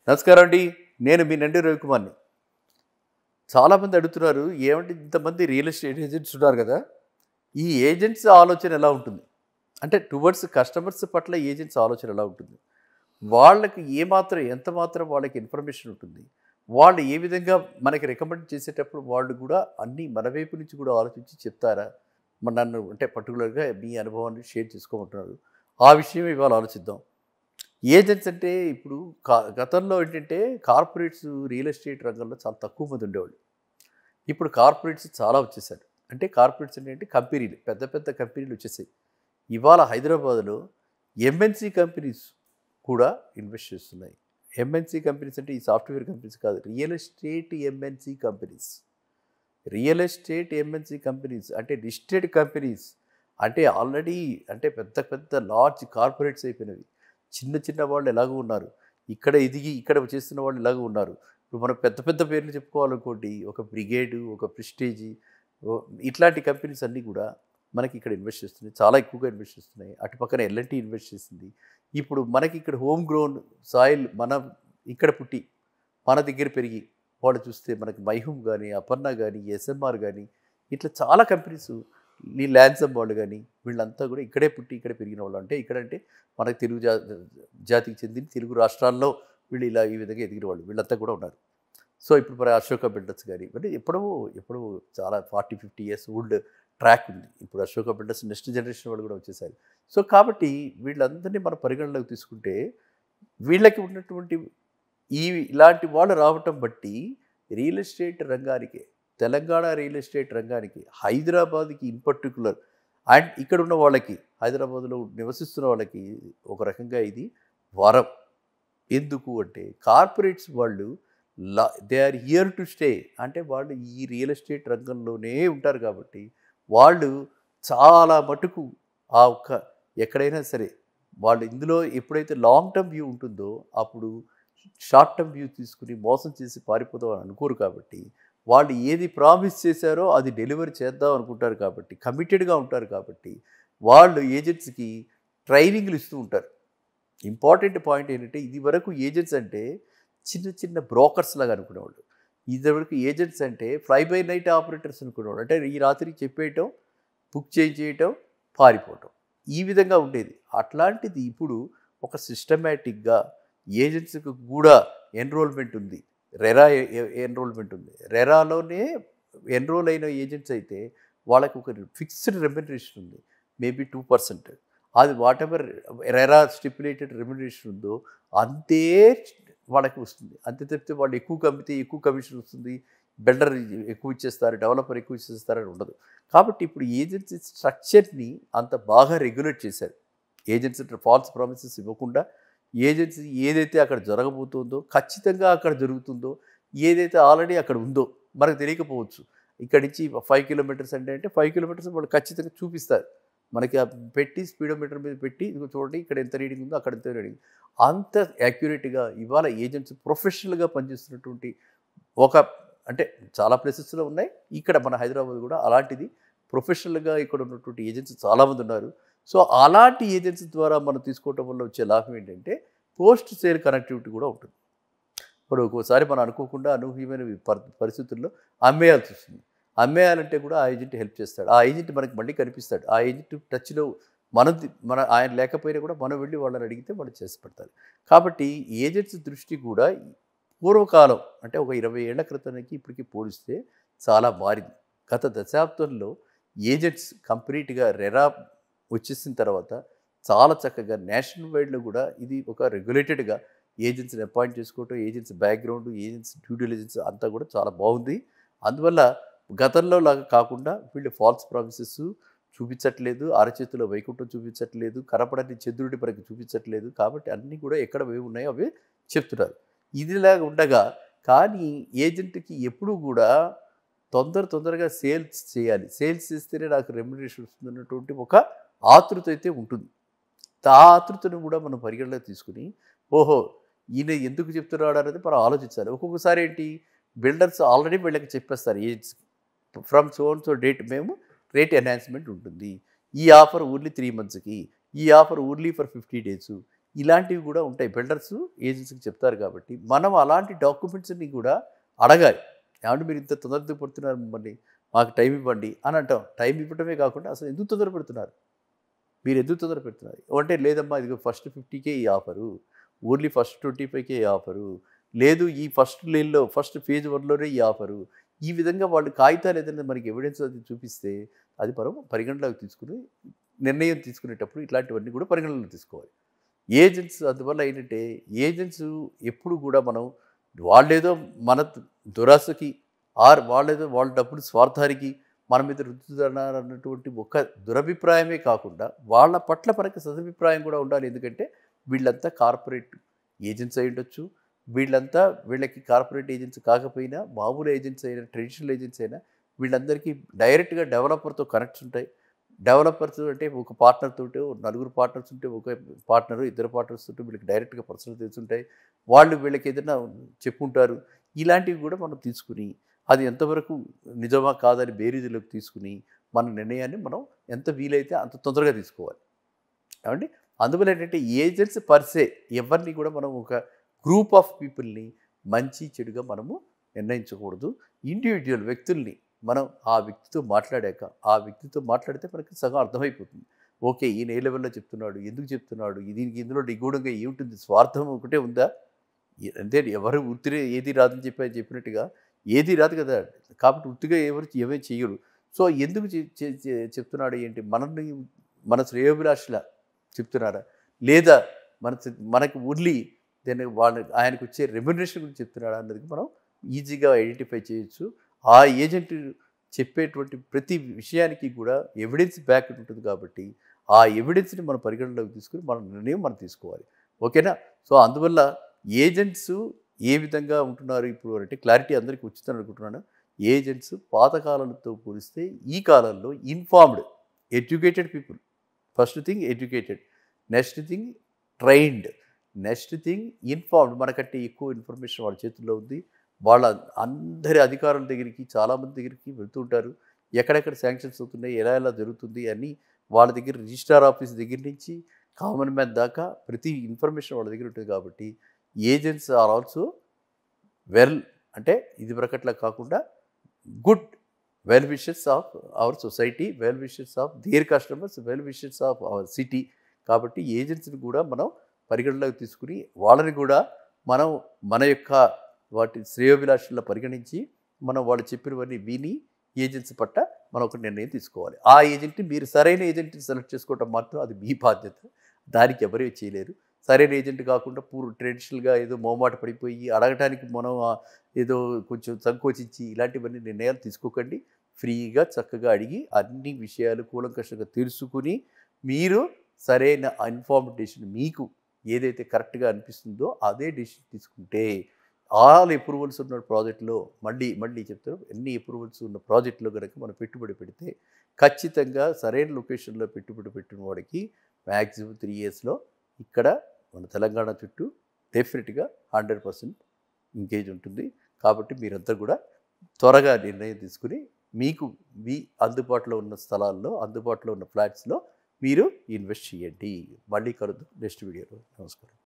నమస్కారం అండి. నేను మీ నండి రవికుమార్‌ని. చాలామంది అడుగుతున్నారు, ఏవండి ఇంతమంది రియల్ ఎస్టేట్ ఏజెంట్స్ ఉన్నారు గదా! ఈ ఏజెంట్స్ ఆలోచన ఎలా ఉంటుంది? అంటే టువర్డ్స్ కస్టమర్స్ పట్ల ఏజెంట్స్ ఆలోచన ఎలా ఉంటుంది? వాళ్ళకి ఎంత మాత్రం వాళ్ళకి ఇన్ఫర్మేషన్ ఉంటుంది? వాళ్ళు ఏ విధంగా మనకి రికమెండ్ చేసేటప్పుడు వాళ్ళు గూడా అన్నీ మన వైపు నుంచి కూడా ఆలోచించి చెప్తారా? నన్ను అంటే పర్టిక్యులర్‌గా మీ అనుభవాన్ని షేర్ చేసుకోమంటున్నారు. ఆ విషయం ఇవాళ ఆలోచిద్దాం. ఏజెంట్స్ అంటే ఇప్పుడు గతంలో ఏంటంటే కార్పొరేట్స్ రియల్ ఎస్టేట్ రంగంలో చాలా తక్కువ మంది ఉండేవాళ్ళు. ఇప్పుడు కార్పొరేట్స్ చాలా వచ్చేసారు. అంటే కార్పొరేట్స్ ఏంటంటే కంపెనీలు, పెద్ద పెద్ద కంపెనీలు వచ్చేసాయి. ఇవాళ హైదరాబాద్‌లో ఎంఎన్‌సి కంపెనీస్ కూడా ఇన్వెస్ట్ చేస్తున్నాయి. ఎంఎన్‌సి కంపెనీస్ అంటే ఈ సాఫ్ట్‌వేర్ కంపెనీస్ కాదు. Real estate MNC companies. Real estate MNC companies అంటే లిస్టెడ్ కంపెనీస్. అంటే ఆల్రెడీ అంటే పెద్ద పెద్ద లార్జ్ కార్పొరేట్స్ అయిపోయినవి. చిన్న చిన్న వాళ్ళు ఎలాగో ఉన్నారు. ఇక్కడ ఎదిగి ఇక్కడ చేస్తున్న వాళ్ళు ఇలాగో ఉన్నారు. ఇప్పుడు మనం పెద్ద పెద్ద పేర్లు చెప్పుకోవాలనుకోండి. ఒక బ్రిగేడు, ఒక ప్రెస్టీజి ఇట్లాంటి కంపెనీస్ అన్నీ కూడా మనకి ఇక్కడ ఇన్వెస్ట్ చేస్తున్నాయి. చాలా ఎక్కువగా ఇన్వెస్ట్ చేస్తున్నాయి. అటు పక్కన ఎల్ఎన్‌టి ఇన్వెస్ట్ చేసింది. ఇప్పుడు మనకి ఇక్కడ హోమ్ గ్రోన్ సాయిల్ మనం ఇక్కడ పుట్టి, మన దగ్గర పెరిగి వాళ్ళు చూస్తే మనకి మైహూమ్ గానీ, అపర్ణ గానీ, ఎస్ఎంఆర్ గానీ ఇట్లా చాలా కంపెనీస్ ఈ ల్యాన్సమ్ వాళ్ళు గానీ వీళ్ళంతా కూడా ఇక్కడే పుట్టి, ఇక్కడే పెరిగిన వాళ్ళు. అంటే ఇక్కడంటే మనకి తెలుగు జాతికి చెందిన తెలుగు రాష్ట్రాల్లో వీళ్ళు ఇలా ఈ విధంగా ఎదిగిన వాళ్ళు. వీళ్ళంతా కూడా ఉన్నారు. సో, ఇప్పుడు మరి అశోక బిల్డర్స్ గాని అంటే ఎప్పుడో చాలా 40, 50 ఇయర్స్ ఓల్డ్ ట్రాక్ ఉంది. ఇప్పుడు అశోక బిల్డర్స్ నెక్స్ట్ జనరేషన్ వాళ్ళు కూడా వచ్చేసారు. సో, కాబట్టి వీళ్ళందరినీ మనం పరిగణనలోకి తీసుకుంటే వీళ్ళకి ఉన్నటువంటి ఇలాంటి వాళ్ళు రావటం బట్టి రియల్ ఎస్టేట్ రంగానికి, తెలంగాణ రియల్ ఎస్టేట్ రంగానికి, హైదరాబాద్‌కి ఇన్ పర్టిక్యులర్ అండ్ ఇక్కడున్న వాళ్ళకి, హైదరాబాద్‌లో నివసిస్తున్న వాళ్ళకి ఒక రకంగా ఇది వరం. ఎందుకు అంటే కార్పొరేట్స్ వాళ్ళు they are here to stay. అంటే వాళ్ళు ఈ రియల్ ఎస్టేట్ రంగంలోనే ఉంటారు కాబట్టి, వాళ్ళు చాలా మటుకు ఆ ఒక్క ఎక్కడైనా సరే వాళ్ళు ఇందులో ఎప్పుడైతే లాంగ్ టర్మ్ వ్యూ ఉంటుందో, అప్పుడు షార్ట్ టర్మ్ వ్యూ తీసుకొని మోసం చేసి పారిపోదాం అని అనుకోరు కాబట్టి, వాళ్ళు ఏది ప్రామిస్ చేశారో అది డెలివరీ చేద్దాం అనుకుంటారు కాబట్టి, కమిటెడ్‌గా ఉంటారు కాబట్టి, వాళ్ళు ఏజెంట్స్‌కి ట్రైనింగ్‌లు ఇస్తూ ఉంటారు. ఇంపార్టెంట్ పాయింట్ ఏంటంటే, ఇదివరకు ఏజెంట్స్ అంటే చిన్న చిన్న బ్రోకర్స్ లాగా అనుకునేవాళ్ళు. ఇదివరకు ఏజెంట్స్ అంటే ఫ్లై బై నైట్ ఆపరేటర్స్ అనుకునేవాళ్ళు. అంటే ఈ రాత్రి చెప్పేయటం, బుక్ చేయించేయటం, పారిపోవటం. ఈ విధంగా ఉండేది. అట్లాంటిది ఇప్పుడు ఒక సిస్టమాటిక్‌గా ఏజెంట్స్‌కి కూడా ఎన్రోల్‌మెంట్ ఉంది. రెరా ఎన్రోల్‌మెంట్ ఉంది. రెరాలోనే ఎన్రోల్ అయిన ఏజెంట్స్ అయితే వాళ్ళకి ఒక ఫిక్స్డ్ రెమ్యునరేషన్ ఉంది. మేబీ 2%. అది వాటెవర్ రెరా స్టిప్యులేటెడ్ రెమ్యునరేషన్ ఉందో అంతే వాళ్ళకి వస్తుంది. అంతే తప్పితే వాళ్ళు ఎక్కువ అమ్మితే ఎక్కువ కమిషన్ వస్తుంది. బిల్డర్ ఎక్కువ ఇచ్చేస్తారు, డెవలపర్ ఎక్కువ ఇచ్చేస్తారని ఉండదు. కాబట్టి ఇప్పుడు ఏజెన్సీ స్ట్రక్చర్‌ని అంత బాగా రెగ్యులేట్ చేశారు. ఏజెన్సీ ఫాల్స్ ప్రామిసెస్ ఇవ్వకుండా ఏజెన్సీ ఏదైతే అక్కడ జరగబోతుందో, ఖచ్చితంగా అక్కడ జరుగుతుందో, ఏదైతే ఆల్రెడీ అక్కడ ఉందో మనకు తెలియకపోవచ్చు. ఇక్కడి నుంచి 5 కిలోమీటర్స్ అంటే 5 కిలోమీటర్స్ వాళ్ళు ఖచ్చితంగా చూపిస్తారు. మనకి పెట్టి స్పీడోమీటర్ మీద పెట్టి ఇదిగో చూడండి ఇక్కడ ఎంత రీడింగ్ ఉందో అక్కడ ఎంత రీడింగ్. అంత యాక్యురేట్‌గా ఇవాళ ఏజెంట్స్ ప్రొఫెషనల్‌గా పనిచేస్తున్నటువంటి ఒక అంటే చాలా ప్లేసెస్‌లో ఉన్నాయి. ఇక్కడ మన హైదరాబాద్ కూడా అలాంటిది ప్రొఫెషనల్‌గా ఇక్కడ ఉన్నటువంటి ఏజెంట్స్ చాలామంది ఉన్నారు. సో, అలాంటి ఏజెన్సీ ద్వారా మనం తీసుకోవటం వల్ల వచ్చే లాభం ఏంటంటే, పోస్ట్ సేల్ కనెక్టివిటీ కూడా ఉంటుంది. ఇప్పుడు ఒక్కోసారి మనం అనుకోకుండా అనూహ్యమైన పరిస్థితుల్లో అమ్మేయాల్సొస్తుంది. అమ్మేయాలంటే కూడా ఆ ఏజెంట్ హెల్ప్ చేస్తాడు. ఆ ఏజెంట్ మనకి మళ్ళీ కనిపిస్తాడు. ఆ ఏజెంట్ టచ్‌లో ఆయన లేకపోయినా కూడా మనం వెళ్లి వాళ్ళని అడిగితే వాళ్ళు చేసి పెడతారు. కాబట్టి ఏజెంట్స్ దృష్టి కూడా పూర్వకాలం అంటే ఒక 20 ఏళ్ల క్రితానికి ఇప్పటికి పోలిస్తే చాలా మారింది. గత దశాబ్దంలో ఏజెంట్స్ కంప్లీట్‌గా రెరా వచ్చేసిన తర్వాత చాలా చక్కగా నేషనల్ వైడ్‌లో కూడా ఇది ఒక రెగ్యులేటెడ్‌గా ఏజెన్సీని అపాయింట్ చేసుకోవటం, agency background, agency due diligence అంతా కూడా చాలా బాగుంది. అందువల్ల గతంలో లాగా కాకుండా వీళ్ళు ఫాల్స్ ప్రామిసెస్ చూపించట్లేదు, అరచేతిలో వైకుంఠం చూపించట్లేదు, కనపడని చంద్రుడి మనకి చూపించట్లేదు. కాబట్టి అన్నీ కూడా ఎక్కడ ఏవి ఉన్నాయో అవే చెప్తున్నారు. ఇదిలాగా ఉండగా కానీ ఏజెంట్‌కి ఎప్పుడూ కూడా తొందరగా సేల్స్ చేయాలి. సేల్స్ చేస్తేనే నాకు రెమ్యునరేషన్ వస్తుందన్నటువంటి ఒక ఆతృత అయితే ఉంటుంది. ఆ ఆతృతను కూడా మనం పరిగణలోకి తీసుకొని, ఓహో! ఈయన ఎందుకు చెప్తున్నాడు అనేది మనం ఆలోచించాలి. ఒక్కొక్కసారి ఏంటి బిల్డర్స్ ఆల్రెడీ వీళ్ళకి చెప్పేస్తారు ఏజెంట్స్‌కి. From so and so date మేము రేట్ ఎన్హాన్స్‌మెంట్ ఉంటుంది. ఈ ఆఫర్ ఓన్లీ 3 మంత్స్‌కి. ఈ ఆఫర్ ఓన్లీ ఫర్ 50 డేసు. ఇలాంటివి కూడా ఉంటాయి. బిల్డర్స్ ఏజెన్సీకి చెప్తారు కాబట్టి మనం అలాంటి డాక్యుమెంట్స్ని కూడా అడగాలి. ఏమంటే మీరు ఇంత తొందరపడుతున్నారు, మమ్మల్ని మాకు టైం ఇవ్వండి అని అంటాం. టైం ఇవ్వడమే కాకుండా అసలు ఎందుకు తొందరపడుతున్నారు, మీరు ఎందుకు తొందరపెడుతున్నారు అంటే, లేదమ్మా ఇదిగో ఫస్ట్ 50K ఈ ఆఫరు, ఓన్లీ ఫస్ట్ 25K ఈ ఆఫరు, లేదు ఈ ఫస్ట్ లేన్లో ఫస్ట్ ఫేజ్ 1లోనే ఈ ఆఫరు. ఈ విధంగా వాళ్ళు కాగితాలు ఏదైనా మనకి ఎవిడెన్స్ అది చూపిస్తే అది మనం పరిగణలోకి తీసుకుని నిర్ణయం తీసుకునేటప్పుడు ఇట్లాంటివన్నీ కూడా పరిగణలోకి తీసుకోవాలి. ఏజెంట్స్ అందువల్ల ఏంటంటే, ఏజెంట్స్ ఎప్పుడు కూడా మనం వాళ్ళేదో మన దురాశకి వాళ్ళేదో వాళ్ళ డబ్బులు స్వార్థానికి మన మీద రుద్దుతున్నారు అన్నటువంటి ఒక దురభిప్రాయమే కాకుండా వాళ్ళ పట్ల మనకి సదభిప్రాయం కూడా ఉండాలి. ఎందుకంటే వీళ్ళంతా కార్పొరేట్ ఏజెంట్స్ అయి ఉండొచ్చు, వీళ్ళకి కార్పొరేట్ ఏజెంట్స్ కాకపోయినా మామూలు ఏజెంట్స్ అయినా ట్రెడిషనల్ ఏజెంట్స్ అయినా వీళ్ళందరికీ డైరెక్ట్గా డెవలపర్తో కనెక్ట్స్ ఉంటాయి. డెవలపర్స్ అంటే ఒక పార్ట్నర్ తోటి నలుగురు పార్ట్నర్స్ ఉంటే ఒక పార్ట్నరు ఇద్దరు పార్ట్నర్స్ ఉంటే వీళ్ళకి డైరెక్ట్గా పర్సనల్ తెలుసుంటాయి. వాళ్ళు వీళ్ళకి ఏదైనా చెప్పుంటారు. ఇలాంటివి కూడా మనం తీసుకుని అది ఎంతవరకు నిజమా కాదని బేరీజులోకి తీసుకుని మన నిర్ణయాన్ని మనం ఎంత వీలైతే అంత తొందరగా తీసుకోవాలి. ఏమండి, అందువల్ల ఏంటంటే ఏజెంట్స్ పర్సే ఎవరిని కూడా మనం ఒక గ్రూప్ ఆఫ్ పీపుల్ని మంచి చెడుగా మనము నిర్ణయించకూడదు. ఇండివిజువల్ వ్యక్తుల్ని మనం ఆ వ్యక్తితో మాట్లాడితే మనకి సగం అర్థమైపోతుంది. ఓకే, ఈయన ఏ లెవెల్లో చెప్తున్నాడు, ఎందుకు చెప్తున్నాడు, దీనికి ఇందులో నిగూఢంగా ఏముంటుంది, స్వార్థం ఒకటే ఉందా, అంతే. ఎవరు ఉత్తిరే ఏది రాదని చెప్పినట్టుగా ఏది రాదు కదా. కాబట్టి ఉత్తిగా ఏమీ చెయ్యరు. సో ఎందుకు చెప్తున్నాడు ఏంటి, మన శ్రేయోభిలాషలా చెప్తున్నారా, లేదా మనకి ఓన్లీ ఆయనకు వచ్చే రెమ్యునరేషన్ గురించి చెప్తున్నాడా అన్నది మనం ఈజీగా ఐడెంటిఫై చేయొచ్చు. ఆ ఏజెంట్ చెప్పేటువంటి ప్రతి విషయానికి కూడా ఎవిడెన్స్ బ్యాక్ ఉంటుంది కాబట్టి ఆ ఎవిడెన్స్ని మనం పరిగణలోకి తీసుకుని మన నిర్ణయం మనం తీసుకోవాలి. ఓకేనా. సో అందువల్ల ఏజెంట్స్ ఏ విధంగా ఉంటున్నారు ఇప్పుడు అంటే క్లారిటీ అందరికీ వచ్చిందని అనుకుంటున్నాను. ఏజెంట్స్ పాతకాలంతో పోలిస్తే ఈ కాలంలో informed, educated people. First thing educated, next thing trained, next thing informed. మనకంటే ఎక్కువ ఇన్ఫర్మేషన్ వాళ్ళ చేతుల్లో ఉంది. వాళ్ళ అందరి అధికారుల దగ్గరికి చాలామంది దగ్గరికి వెళ్తూ ఉంటారు. ఎక్కడెక్కడ శాంక్షన్స్ అవుతున్నాయి, ఎలా జరుగుతుంది అని వాళ్ళ దగ్గర రిజిస్ట్రార్ ఆఫీస్ దగ్గర నుంచి కామన్ మ్యాన్ దాకా ప్రతి ఇన్ఫర్మేషన్ వాళ్ళ దగ్గర ఉంటుంది. కాబట్టి ఏజెంట్స్ ఆర్ ఆల్సో అంటే ఇది ప్రకట్లా కాకుండా good well wishers of our society, well wishers of their customers, well wishers of our city. కాబట్టి ఏజెంట్స్ని కూడా మనం పరిగణలోకి తీసుకుని వాళ్ళని కూడా మనం మన యొక్క వాటి శ్రేయోభిలాషల్లో పరిగణించి మనం వాళ్ళు చెప్పినవన్నీ విని ఏజెన్సీ పట్ల మనం ఒక నిర్ణయం తీసుకోవాలి. ఆ ఏజెంట్ని మీరు సరైన ఏజెంట్ని సెలెక్ట్ చేసుకోవటం మాత్రం అది మీ బాధ్యత. దానికి ఎవరూ చేయలేరు. సరైన ఏజెంట్ కాకుండా ట్రెడిషనల్గా ఏదో మొహమాట పడిపోయి అడగటానికి మనం ఏదో కొంచెం సంకోచించి ఇలాంటివన్నీ నిర్ణయాలు తీసుకోకండి. ఫ్రీగా చక్కగా అడిగి అన్ని విషయాలు కూలంకషంగా తెలుసుకుని మీరు సరైన ఇన్ఫార్మ్డ్ డెసిషన్ మీకు ఏదైతే కరెక్ట్గా అనిపిస్తుందో అదే డెసిషన్ తీసుకుంటే ఆల్ అప్రూవల్స్ ఉన్న ప్రాజెక్టులో మళ్ళీ చెప్తారు, ఎన్ని అప్రూవల్స్ ఉన్న ప్రాజెక్టులో కనుక మనం పెట్టుబడి పెడితే ఖచ్చితంగా సరైన లొకేషన్లో పెట్టుబడి పెట్టిన వాడికి మ్యాక్సిమం 3 ఇయర్స్లో ఇక్కడ మన తెలంగాణ చుట్టూ డెఫినెట్గా 100% ఎంగేజ్ ఉంటుంది. కాబట్టి మీరంతా కూడా త్వరగా నిర్ణయం తీసుకుని మీకు మీ అందుబాటులో ఉన్న స్థలాల్లో, అందుబాటులో ఉన్న ఫ్లాట్స్లో మీరు ఇన్వెస్ట్ చేయండి. మళ్ళీ కలుద్దాం నెక్స్ట్ వీడియోలో. నమస్కారం.